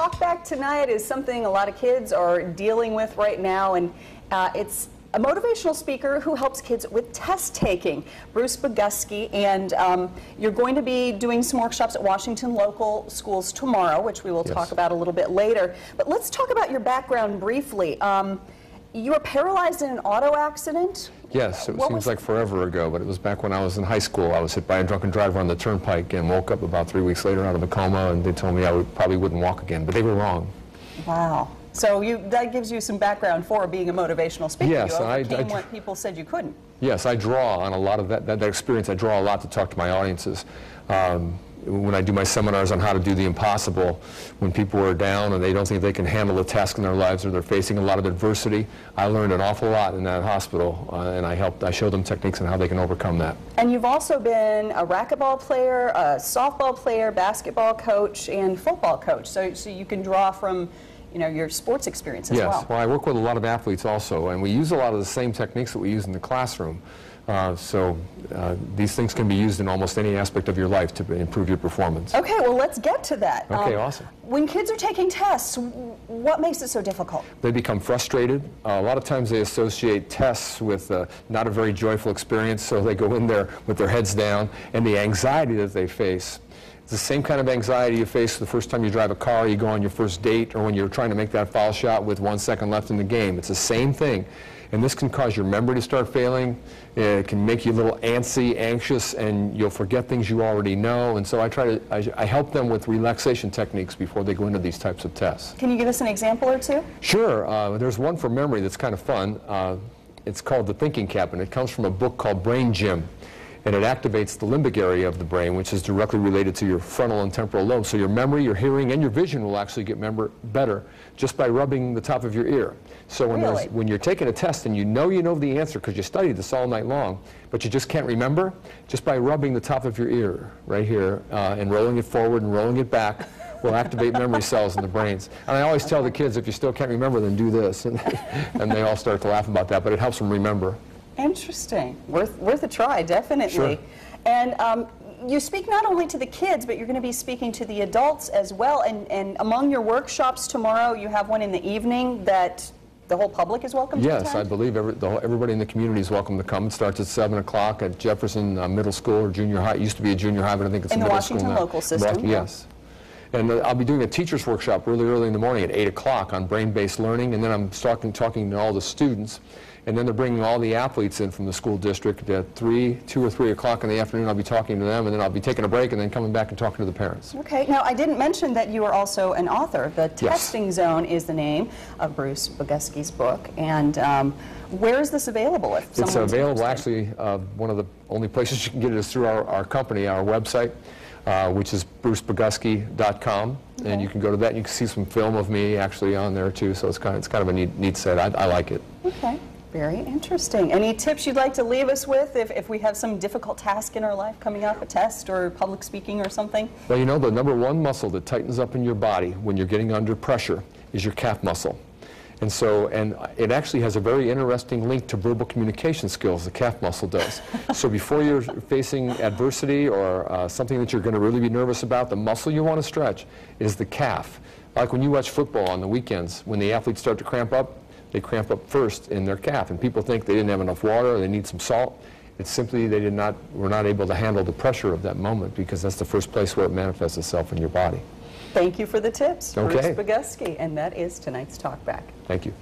Talkback tonight is something a lot of kids are dealing with right now, and it's a motivational speaker who helps kids with test taking, Bruce Boguski, and you're going to be doing some workshops at Washington local schools tomorrow, which we will talk about a little bit later. But let's talk about your background briefly. You were paralyzed in an auto accident? Yes, it seems like forever ago, but it was back when I was in high school. I was hit by a drunken driver on the turnpike and woke up about 3 weeks later out of a coma, and they told me I probably wouldn't walk again, but they were wrong. Wow. So that gives you some background for being a motivational speaker. Yes, you overcame what people said you couldn't. Yes, I draw on a lot of that experience. I draw a lot to talk to my audiences. When I do my seminars on how to do the impossible, when people are down and they don't think they can handle a task in their lives or they're facing a lot of adversity, I learned an awful lot in that hospital, and I showed them techniques on how they can overcome that. And you've also been a racquetball player, a softball player, basketball coach, and football coach, so you can draw from your sports experience as well. Yes, well, I work with a lot of athletes also, and we use a lot of the same techniques that we use in the classroom. These things can be used in almost any aspect of your life to improve your performance. Okay, well, let's get to that. Okay, awesome. When kids are taking tests, what makes it so difficult? They become frustrated. A lot of times they associate tests with not a very joyful experience, so they go in there with their heads down, and the anxiety that they face. It's the same kind of anxiety you face the first time you drive a car, you go on your first date, or when you're trying to make that foul shot with 1 second left in the game. It's the same thing. And this can cause your memory to start failing. It can make you a little antsy, anxious, and you'll forget things you already know. And so I help them with relaxation techniques before they go into these types of tests. Can you give us an example or two? Sure. There's one for memory that's kind of fun. It's called the thinking cap, and it comes from a book called Brain Gym. And it activates the limbic area of the brain, which is directly related to your frontal and temporal lobes. So your memory, your hearing, and your vision will actually get better just by rubbing the top of your ear. So when you're taking a test and you know the answer because you studied this all night long, but you just can't remember, just by rubbing the top of your ear right here and rolling it forward and rolling it back will activate memory cells in the brains. And I always tell the kids, if you still can't remember, then do this. And they all start to laugh about that, but it helps them remember. Interesting. Worth a try, definitely. Sure. And you speak not only to the kids, but you're going to be speaking to the adults as well. And among your workshops tomorrow, you have one in the evening that the whole public is welcome to attend? Yes, I believe everybody in the community is welcome to come. It starts at 7 o'clock at Jefferson Middle School or junior high. It used to be a junior high, but I think it's a middle school now. In the Washington local system? Yes. And I'll be doing a teacher's workshop really early in the morning at 8 o'clock on brain-based learning, and then I'm talking to all the students. And then they're bringing all the athletes in from the school district at 2 or 3 o'clock in the afternoon. I'll be talking to them, and then I'll be taking a break and then coming back and talking to the parents. Okay. Now, I didn't mention that you are also an author. The Testing Zone is the name of Bruce Boguski's book. And where is this available? It's available, actually, one of the only places you can get it is through our company, our website, which is bruceboguski.com. Okay. And you can go to that and you can see some film of me actually on there, too. So it's kind of a neat set. I like it. Okay. Very interesting. Any tips you'd like to leave us with if we have some difficult task in our life coming up, a test or public speaking or something? Well, the number one muscle that tightens up in your body when you're getting under pressure is your calf muscle. And it actually has a very interesting link to verbal communication skills, the calf muscle does. So before you're facing adversity or something that you're going to really be nervous about, the muscle you want to stretch is the calf. Like when you watch football on the weekends, when the athletes start to cramp up, they cramp up first in their calf, and people think they didn't have enough water or they need some salt. It's simply they were not able to handle the pressure of that moment, because that's the first place where it manifests itself in your body. Thank you for the tips, Okay. Bruce Boguski, and that is tonight's Talk Back. Thank you.